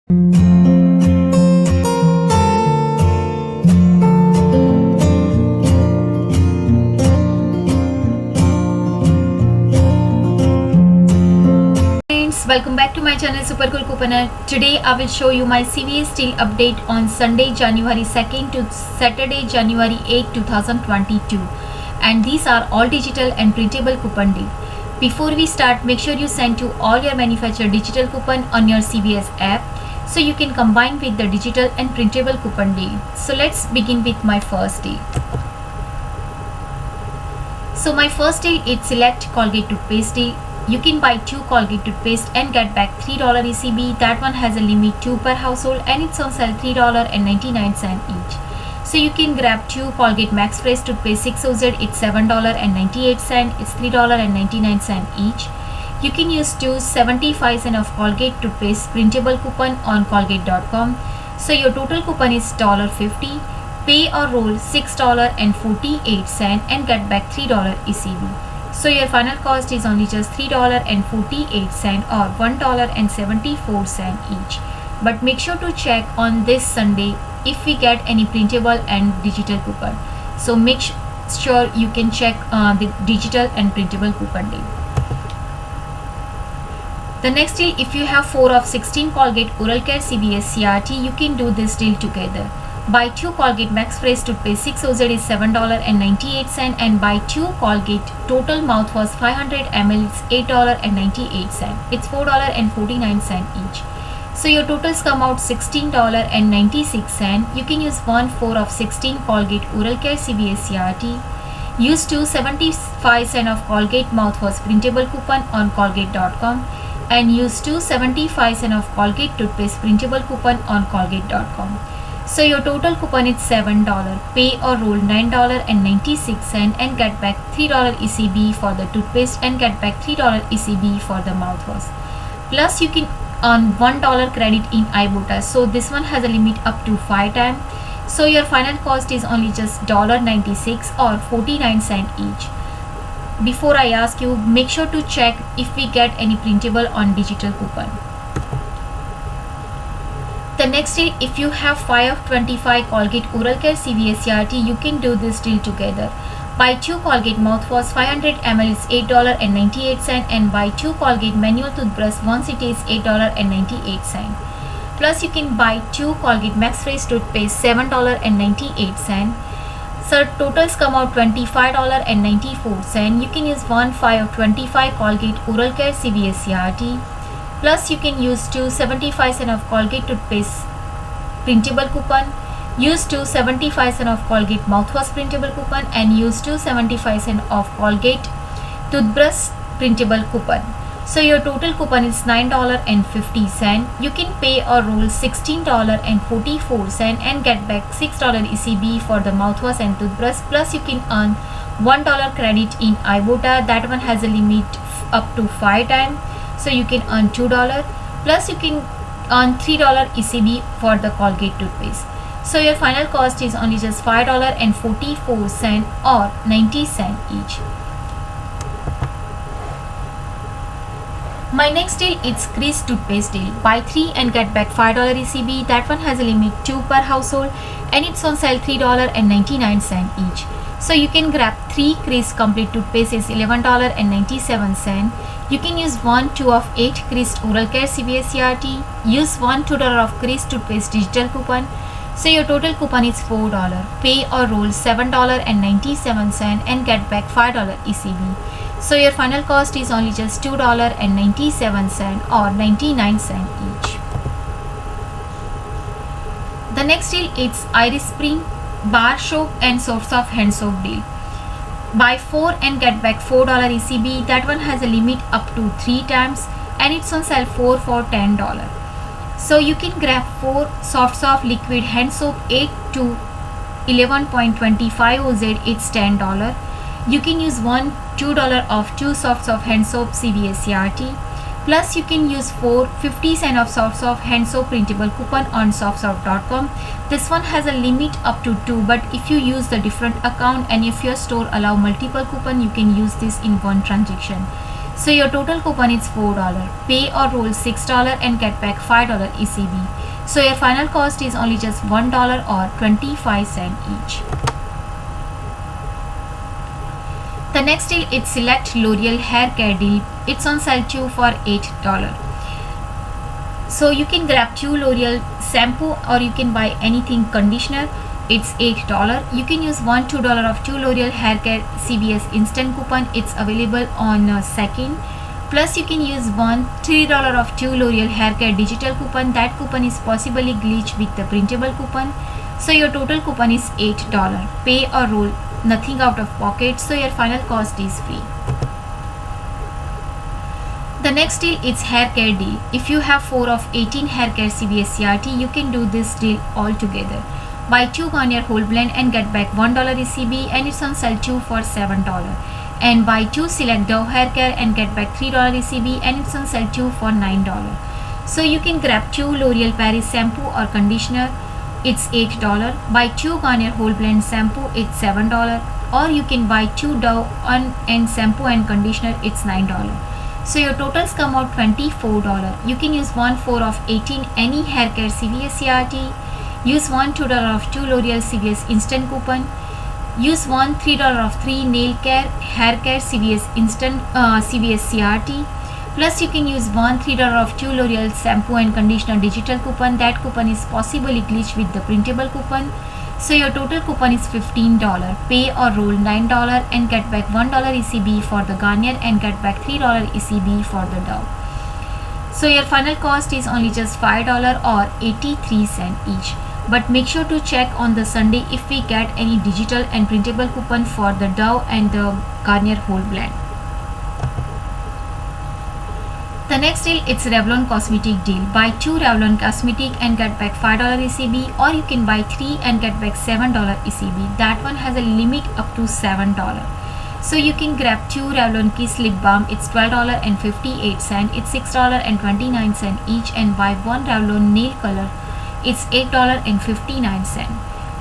Welcome back to my channel Super Cool Couponer. Today I will show you my CVS deal update on Sunday January 2nd to Saturday January 8, 2022, and these are all digital and printable coupon deal. Before we start, make sure you send to all your manufacturer digital coupon on your CVS app so you can combine with the digital and printable coupon deal. So let's begin with my first deal. So my first deal is select Colgate toothpaste deal. You can buy 2 Colgate toothpaste and get back $3 ECB. That one has a limit 2 per household and it's on sale $3.99 each. So you can grab 2 Colgate Max Fresh toothpaste 6 oz, it's $7.98, it's $3.99 each. You can use 75 cents of Colgate toothpaste printable coupon on colgate.com. So your total coupon is $50. Pay or roll $6.48 and get back $3 ECB. So your final cost is only just $3.48 or $1.74 each. But make sure to check on this Sunday if we get any printable and digital coupon. So make sure you can check the digital and printable coupon deal. The next deal, if you have 4 of 16 Colgate Oral Care CVS CRT, you can do this deal together. Buy 2 Colgate Max Fresh toothpaste 6 oz is $7.98 and buy 2 Colgate Total Mouthwash 500 ml is $8.98. It's $4.49 each. So your totals come out $16.96. You can use 1/4 of 16 Colgate Oral Care CVS CRT. Use 75 cents of Colgate Mouthwash printable coupon on colgate.com and use 75 cents of Colgate toothpaste printable coupon on colgate.com. So your total coupon is $7. Pay or roll $9.96 and get back $3 ECB for the toothpaste and get back $3 ECB for the mouthwash. Plus you can earn $1 credit in iBota. So this one has a limit up to 5 times. So your final cost is only just $1.96 or 49 cents each. Before I ask you, make sure to check if we get any printable on digital coupon. The next deal, if you have 5 of 25 Colgate Oral Care CVS CRT, you can do this deal together. Buy 2 Colgate Mouthwash 500 ml is $8.98 and buy 2 Colgate Manual Toothbrush once it is $8.98. Plus you can buy 2 Colgate Max Fresh toothpaste $7.98. So totals come out $25.94. You can use 1/5 of 25 Colgate Oral Care CVS CRT. Plus you can use 75 cents of Colgate toothpaste printable coupon, use 75 cents of Colgate mouthwash printable coupon and use 75 cents of Colgate toothbrush printable coupon. So your total coupon is $9.50. You can pay or roll $16.44 and get back $6 ECB for the mouthwash and toothbrush. Plus you can earn $1 credit in iBota. That one has a limit up to 5 times. So you can earn $2. Plus you can earn $3 ECB for the Colgate toothpaste. So your final cost is only just $5.44 or 90 cents each. My next deal is Crest toothpaste deal. Buy 3 and get back $5 ECB. That one has a limit 2 per household and it's on sale $3.99 each. So you can grab 3 Crest complete toothpaste is $11.97. You can use 1/2 of 8 Crest Oral Care CVS CRT. Use 1/2 of Crest toothpaste digital coupon. So your total coupon is $4. Pay or roll $7.97 and get back $5 ECB. So your final cost is only just $2.97 or 99 cents each. The next deal is Irish Spring bar soap and soaps of hand soap deal. Buy 4 and get back $4 ECB. That one has a limit up to 3 times and it's on sale 4 for $10. So you can grab 4 soft liquid hand soap 8 to 11.25 oz, it's $10. You can use $2 of 2 soft hand soap CVS CRT. Plus you can use 50 cents of soft hand soap printable coupon on softsoft.com. This one has a limit up to 2, but if you use the different account and if your store allow multiple coupon, you can use this in one transaction. So your total coupon is $4. Pay or roll $6 and get back $5 ECB. So your final cost is only just $1 or 25 cents each. The next deal is Select L'Oreal Hair Care Deal. It's on sale too for $8. So you can grab 2 L'Oreal shampoo or you can buy anything conditioner. It's $8. You can use $2 of 2 L'Oreal Hair Care CVS instant coupon. It's available on 2nd. Plus you can use $3 of 2 L'Oreal Hair Care digital coupon. That coupon is possibly glitched with the printable coupon. So your total coupon is $8. Pay or roll nothing out of pocket. So your final cost is free. The next deal is hair care deal. If you have 4 of 18 hair care CVS CRT, you can do this deal all together. Buy 2 Garnier whole blend and get back $1 ECB, and it's on sale too for $7. And buy 2 Select Dove hair care and get back $3 ECB, and it's on sale too for $9. So you can grab 2 L'Oreal Paris shampoo or conditioner. It's $8. Buy 2 Garnier whole blend shampoo. It's $7. Or you can buy 2 Dove and shampoo and conditioner. It's $9. So your totals come out $24. You can use 1/4 of 18 any hair care CVS CRT. Use $2 of 2 L'Oreal CVS instant coupon. Use $3 of 3 nail care hair care CVS instant CVS CRT. Plus you can use $3 of 2 L'Oreal shampoo and conditioner digital coupon. That coupon is possibly glitched with the printable coupon. So your total coupon is $15. Pay or roll $9 and get back $1 ECB for the Garnier and get back $3 ECB for the Dove. So your final cost is only just $5 or 83 cents each. But make sure to check on the Sunday if we get any digital and printable coupon for the Dove and the Garnier whole blend. The next deal it's Revlon Cosmetic deal. Buy 2 Revlon Cosmetic and get back $5 ECB, or you can buy 3 and get back $7 ECB. That one has a limit up to $7. So you can grab 2 Revlon Kiss Lip Balm. It's $12.58. It's $6.29 each, and buy 1 Revlon Nail Color. It's $8.59.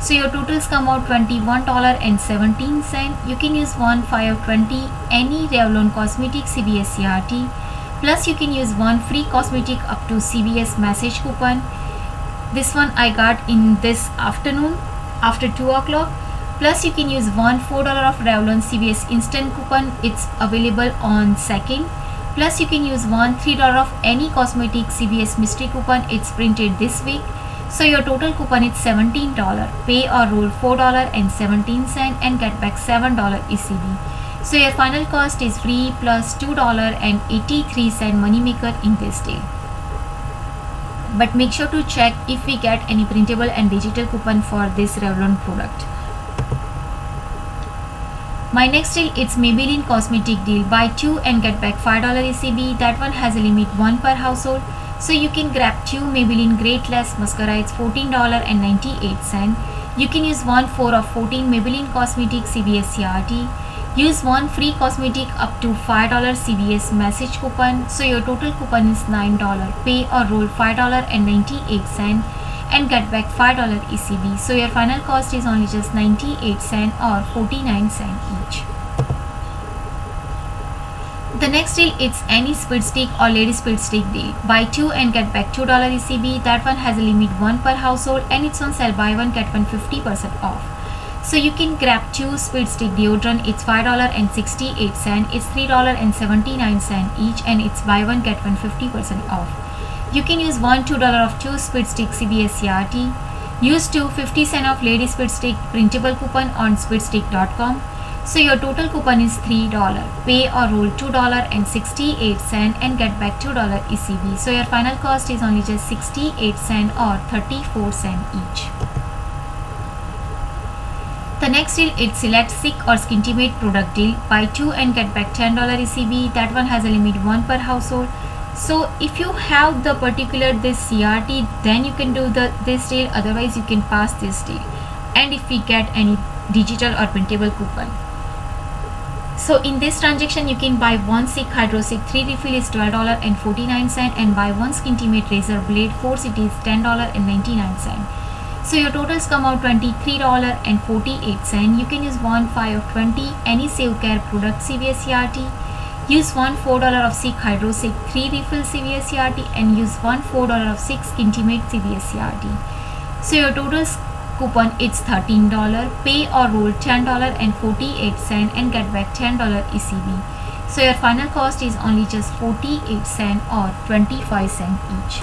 So your totals come out $21.17. You can use 1/5 of 20 any Revlon Cosmetic CVS CRT. Plus you can use 1 free cosmetic up to CVS message coupon. This one I got in this afternoon after 2 o'clock. Plus you can use $4 of Revlon CVS instant coupon. It's available on 2nd. Plus you can use $3 of any cosmetic CVS mystery coupon. It's printed this week. So your total coupon is $17. Pay or roll $4.17 and get back $7 ECB. So your final cost is free plus $2.83 moneymaker in this deal. But make sure to check if we get any printable and digital coupon for this Revlon product. My next deal is Maybelline Cosmetic deal. Buy 2 and get back $5 ECB. That one has a limit 1 per household. So you can grab 2 Maybelline Great Lash Mascara. It's $14.98. You can use 1/4 of 14 Maybelline Cosmetic CVS CRT. Use 1 free cosmetic up to $5 CVS message coupon. So your total coupon is $9. Pay or roll $5.98 and get back $5 ECB. So your final cost is only just 98 cents or 49 cents each. The next deal is any speed stick or lady speed stick deal. Buy 2 and get back $2 ECB. That one has a limit 1 per household, and it's on sale buy 1 get 1 50% off. So you can grab 2 speed stick deodorant. It's $5.68. It's $3.79 each, and it's buy 1 get 1 50% off. You can use $2 of 2 speed stick CVS CRT. Use 50 cents of lady speed stick printable coupon on speedstick.com. So your total coupon is $3. Pay or roll $2.68 and get back $2 ECB. So your final cost is only just 68 cents or 34 cents each. The next deal is Select Sick or Skintimate product deal. Buy 2 and get back $10 ECB. That one has a limit 1 per household. So if you have the particular this CRT, then you can do this deal. Otherwise you can pass this deal. And if we get any digital or printable coupon. So in this transaction you can buy 1 Sick Hydro Sick 3 refill is $12.49 and buy 1 Skintimate razor blade 4 CT is $10.99. So your totals come out $23.48. You can use 1/5 of 20 any Save Care product CVS CRT. Use one $4 of Sikh Hydrosic 3 refill CVS CRT and use one $4 of Sikh Intimate CVS CRT. So your total coupon is $13. Pay or roll $10.48 and get back $10 ECB. So your final cost is only just 48 cents or 25 cents each.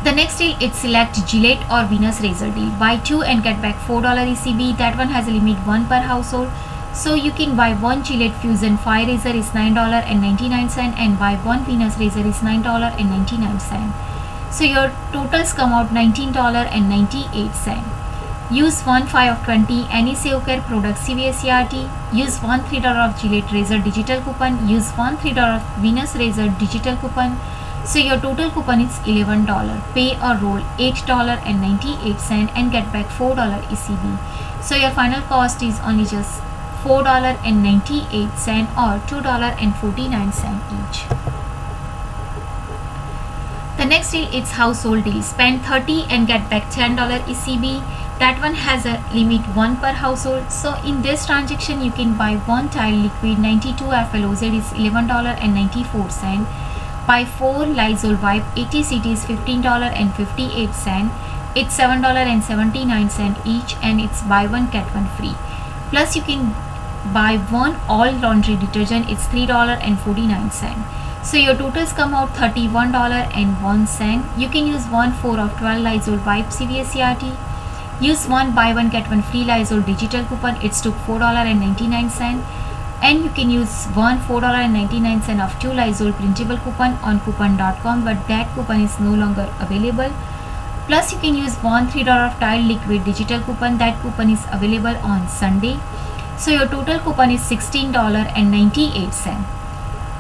The next deal is select Gillette or Venus razor deal. Buy 2 and get back $4 ECB. That one has a limit 1 per household. So you can buy one Gillette Fusion 5 razor is $9.99 and buy one Venus razor is $9.99. So your totals come out $19.98. Use one 5 of 20 any SeoCare product CVS CRT. Use one $3 of Gillette razor digital coupon. Use one $3 of Venus razor digital coupon. So your total coupon is $11. Pay or roll $8.98 and get back $4 ECB. So your final cost is only just $4.98 or $2.49 each. The next deal is household deal. Spend 30 and get back $10 ECB. That one has a limit 1 per household. So in this transaction you can buy one tile liquid 92 FLOZ is $11.94. Buy 4 Lysol wipe 80 CT is $15.58. It's $7.79 each and it's buy one get one free. Plus you can buy one all laundry detergent, it's $3.49. So your totals come out $31.01. You can use one 4 of 12 Lysol wipe CVS CRT. Use one buy one get one free Lysol digital coupon, it's took $4.99. And you can use one $4.99 of 2 Lysol printable coupon on coupon.com, but that coupon is no longer available. Plus you can use one $3 of tile liquid digital coupon, that coupon is available on Sunday. So your total coupon is $16.98.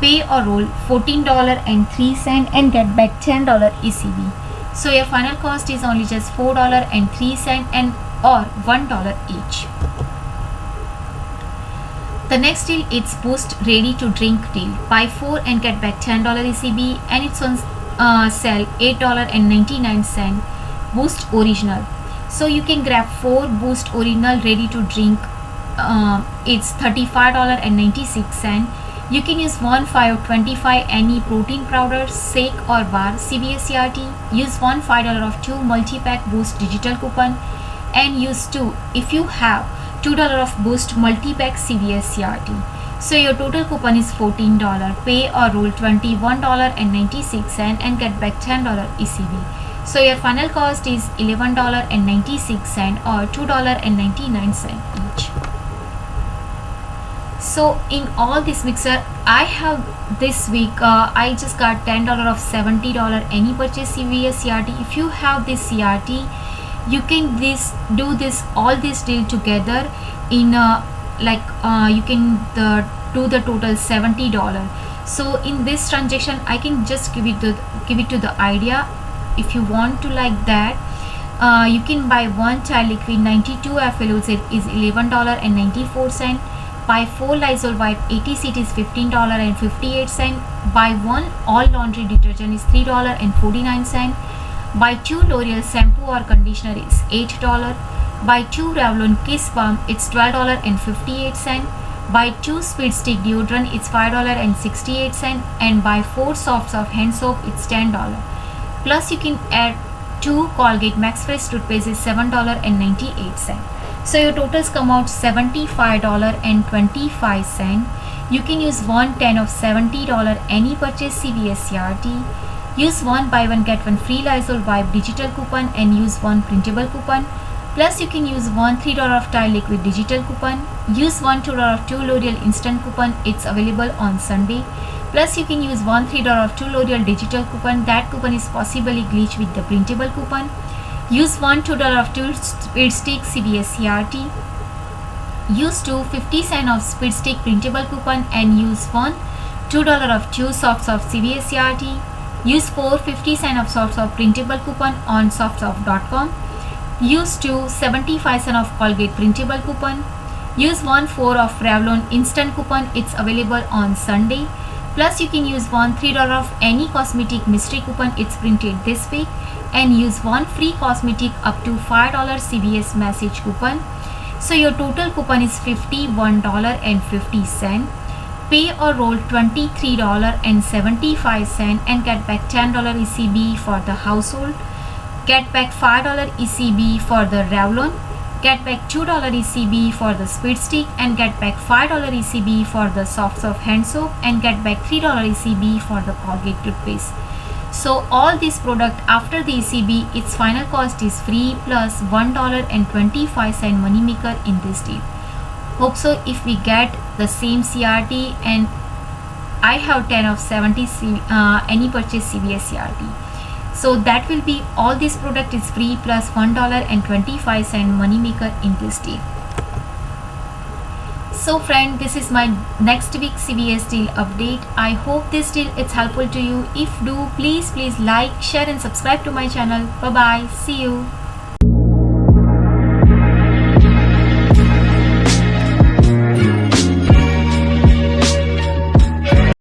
Pay or roll $14.03 and get back $10 ECB. So your final cost is only just $4.03 and or $1 each. The next deal is Boost ready to drink deal. Buy 4 and get back $10 ECB and it's on sale $8.99. Boost original. So you can grab 4 Boost original ready to drink. It's $35.96. You can use one 5 of 25 any protein powder, shake or bar CVS CRT. Use one $5 of 2 multi-pack Boost digital coupon and use 2 if you have $2 of Boost multi-pack CVS CRT. So your total coupon is $14. Pay or roll $21.96 and get back $10 ECB. So your final cost is $11.96 or $2.99 each. So in all this mixer, I have this week I just got $10 of $70 any purchase CVS CRT. If you have this CRT, you can do all this deal together in you can do the total $70. So in this transaction I can just give it to the idea. If you want to like that, you can buy one tile liquid 92 FLOZ is $11.94. Buy 4 Lysol wipe 80 CT is $15.58. Buy one all laundry detergent is $3.49. Buy 2 L'Oreal shampoo or conditioner is $8. Buy 2 Revlon Kiss Balm, it's $12.58. Buy 2 Speed Stick deodorant, it's $5.68. And buy 4 soft hand soap, it's $10. Plus you can add 2 Colgate Max Fresh toothpaste is $7.98. So your totals come out $75.25. You can use one 10 of $70 any purchase CVS CRT. Use one buy one get one free Lysol wipe digital coupon and use one printable coupon. Plus you can use one $3 of tile liquid digital coupon. Use one $2 of 2 L'Oreal instant coupon, it's available on Sunday. Plus you can use one $3 of 2 L'Oreal digital coupon, that coupon is possibly glitched with the printable coupon. Use one $2 of 2 Speed Stick CVS CRT. Use 2 50 cents of Speed Stick printable coupon and use one $2 of 2 Soft CVS CRT. Use 4 50 cents of Soft printable coupon on softsoft.com. Use 2 75 cents of Colgate printable coupon. Use one 4 of Revlon instant coupon, it's available on Sunday. Plus you can use one $3 of any cosmetic mystery coupon, it's printed this week. And use one free cosmetic up to $5 CVS message coupon. So your total coupon is $51.50. pay or roll $23.75 and get back $10 ECB for the household, get back $5 ECB for the Revlon, get back $2 ECB for the Speed Stick, and get back $5 ECB for the Soft Serve hand soap, and get back $3 ECB for the Colgate toothpaste. So all this product after the ECB, its final cost is free plus $1.25 money maker in this deal. Hope so if we get the same CRT, and I have 10 of 70 any purchase CVS CRT. So that will be all this product is free plus $1.25 money maker in this deal. So friend, this is my next week CVS deal update. I hope this deal is helpful to you. If do, please like, share and subscribe to my channel. Bye bye. See you.